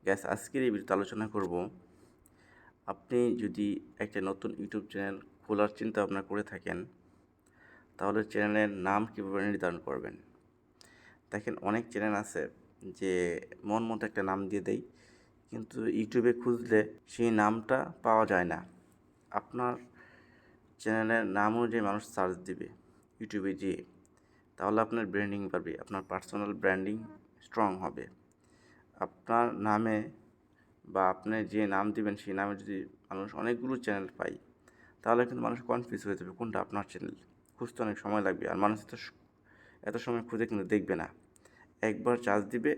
Gas আজকের এই ভিডিওতে আলোচনা করব আপনি যদি একটা নতুন ইউটিউব চ্যানেল খোলার চিন্তা ভাবনা করে থাকেন তাহলে চ্যানেলের নাম কীভাবে নির্ধারণ করবেন। দেখেন অনেক চ্যানেল আছে যে মন মতো একটা নাম দিয়ে দেয়, কিন্তু ইউটিউবে খুঁজলে সেই নামটা পাওয়া যায় না। আপনার চ্যানেলের নাম অনুযায়ী মানুষ সার্চ দিবে ইউটিউবে গিয়ে, তাহলে আপনার ব্র্যান্ডিং বাড়বে, আপনার পার্সোনাল ব্র্যান্ডিং স্ট্রং হবে। আপনার নামে বা আপনি যে নাম দিবেন সেই নামে যদি মানুষ অনেকগুলো চ্যানেল পায় তাহলে কিন্তু মানুষ কনফিউজ হয়ে যাবে কোনটা আপনার চ্যানেল। খুঁজতে অনেক সময় লাগবে, আর মানুষ এত সময় খুঁজে কিন্তু দেখবে না। একবার চার্জ দিবে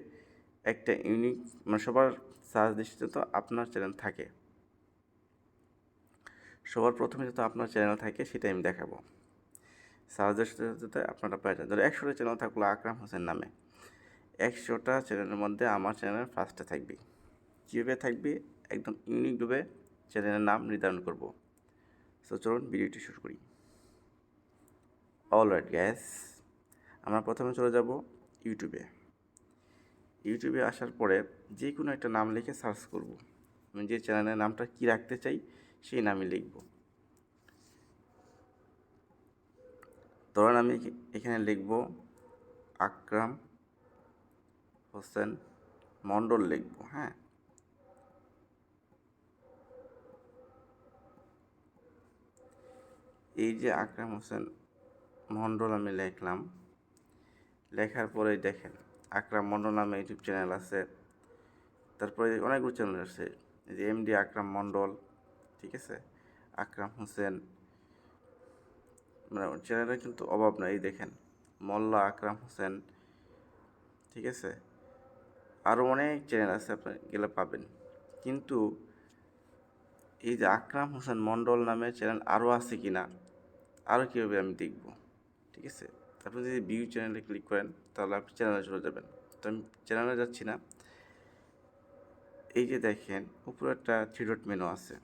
একটা ইউনিক, মানে সবার সার্চ লিস্টে তো আপনার চ্যানেল থাকে, সবার প্রথমে যত আপনার চ্যানেল থাকে সেটা আমি দেখাবো। সার্চের সাথে সাথে আপনারা পেয়ে যান। ধরো 100টা চ্যানেল থাকলো আকরাম হোসেন নামে, 100টা চ্যানেলের মধ্যে আমার চ্যানেল ফার্স্টে থাকবে। কীভাবে থাকবে? একদম ইউনিকভাবে চ্যানেলের নাম নির্ধারণ করব। সো চলুন ভিডিওটি শুরু করি। অলরাইট গ্যাস, আমরা প্রথমে চলে যাব ইউটিউবে। ইউটিউবে আসার পরে যে কোনো একটা নাম লিখে সার্চ করব। আমি যে চ্যানেলের নামটা কী রাখতে চাই সেই নামই লিখব। ধরেন আমি এখানে লিখব আকরাম হোসেন মণ্ডল লিখব। হ্যাঁ, এই যে আকরাম হোসেন মণ্ডল আমি লিখলাম, লেখার পরে দেখেন আকরাম মণ্ডল নামে ইউটিউব চ্যানেল আছে, তারপরে অনেকগুলো চ্যানেল আছে, এই যে এমডি আকরাম মণ্ডল, ঠিক আছে, আকরাম হোসেন, মানে চ্যানেলের কিন্তু অভাব নাই। এই দেখেন মোল্লা আকরাম হোসেন, ঠিক আছে, আরও অনেক চ্যানেল আছে, আপনি গেলে পাবেন। কিন্তু এই যে আকরাম হোসেন মণ্ডল নামে চ্যানেল আরও আছে কি না, আরও কীভাবে আমি দেখব, ঠিক আছে। আপনি যদি ভিউ চ্যানেলে ক্লিক করেন তাহলে আপনি চ্যানেলে চলে যাবেন। তো আমি চ্যানেলে যাচ্ছি না। এই যে দেখেন উপরে একটা 3 ডট মেনু আছে,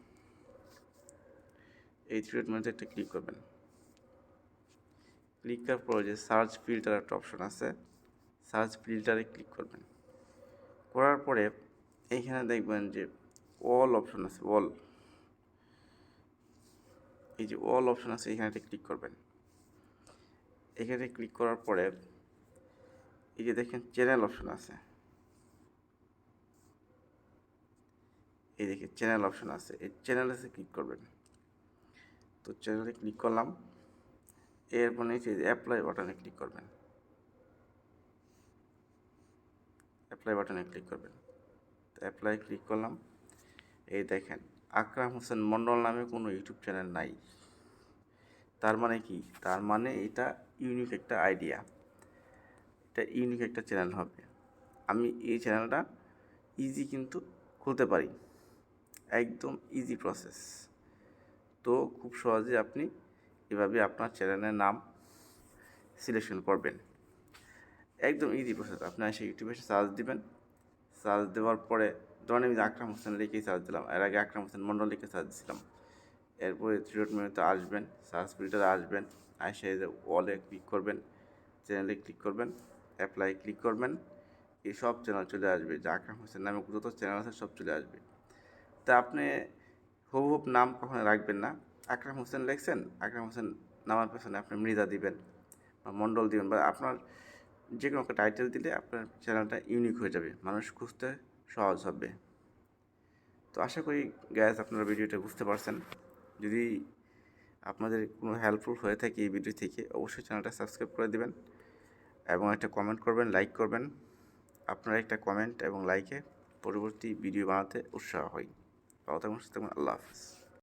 এই 3 ডট মেনুতে একটা ক্লিক করবেন। ক্লিক করার পরে যে সার্চ ফিল্টার একটা অপশন আছে, সার্চ ফিল্টারে ক্লিক করবেন। করার পরে এইখানে দেখবেন যে অল অপশন আছে, অল, এই যে অল অপশন আছে এখানে ক্লিক করবেন। এখানে ক্লিক করার পরে এই যে দেখেন চ্যানেল অপশন আছে, এই দেখেন চ্যানেল অপশন আছে, এই চ্যানেলে ক্লিক করবেন। তো চ্যানেলে ক্লিক করলাম, এরপর নিচে অ্যাপ্লাই বাটনে ক্লিক করবেন, অ্যাপ্লাই বাটনে ক্লিক করবেন। তো অ্যাপ্লাই ক্লিক করলাম, এই দেখেন আকরাম হোসেন মণ্ডল নামে কোনো ইউটিউব চ্যানেল নাই। তার মানে কি? তার মানে এটা ইউনিক একটা আইডিয়া, এটা ইউনিক একটা চ্যানেল হবে। আমি এই চ্যানেলটা ইজি কিন্তু খুলতে পারি, একদম ইজি প্রসেস। তো খুব সহজে আপনি এভাবে আপনার চ্যানেলের নাম সিলেকশন করবেন, একদম ইজি প্রসেস। আপনি এসে ইউটিউবে সার্চ দিবেন, সার্চ দেওয়ার পরে ধরেন আমি আকরাম হোসেন লিখেই সার্চ দিলাম, এর আগে আকরাম হোসেন মণ্ডল লিখে সার্চ দিছিলাম। এরপরে 3 ডট মেনুতে আসবেন, সার্চ ফিল্টারে আসবেন, এসে যে ওয়ালে ক্লিক করবেন, চ্যানেলে ক্লিক করবেন, অ্যাপ্লাই ক্লিক করবেন, এই সব চ্যানেল চলে আসবে, যে আকরাম হোসেন নামে যত চ্যানেল আছে সব চলে আসবে। তা আপনি হুবহুব নাম কখনো রাখবেন না। আকরাম হোসেন লিখছেন, আকরাম হোসেন নামার পেছনে আপনি মৃধা দিবেন বা মণ্ডল দিবেন, বা আপনার যে কোনো একটা টাইটেল দিলে আপনার চ্যানেলটা ইউনিক হয়ে যাবে, মানুষ খুঁজতে সহজ হবে। তো আশা করি গ্যাস আপনারা ভিডিওটা বুঝতে পারছেন। যদি আপনাদের কোনো হেল্পফুল হয়ে থাকে এই ভিডিও থেকে, অবশ্যই চ্যানেলটা সাবস্ক্রাইব করে দেবেন এবং একটা কমেন্ট করবেন, লাইক করবেন। আপনার একটা কমেন্ট এবং লাইকে পরবর্তী ভিডিও বানাতে উৎসাহ হয়। ভালো থাকুন, সুস্থ থাকুন, আল্লাহ হাফিজ।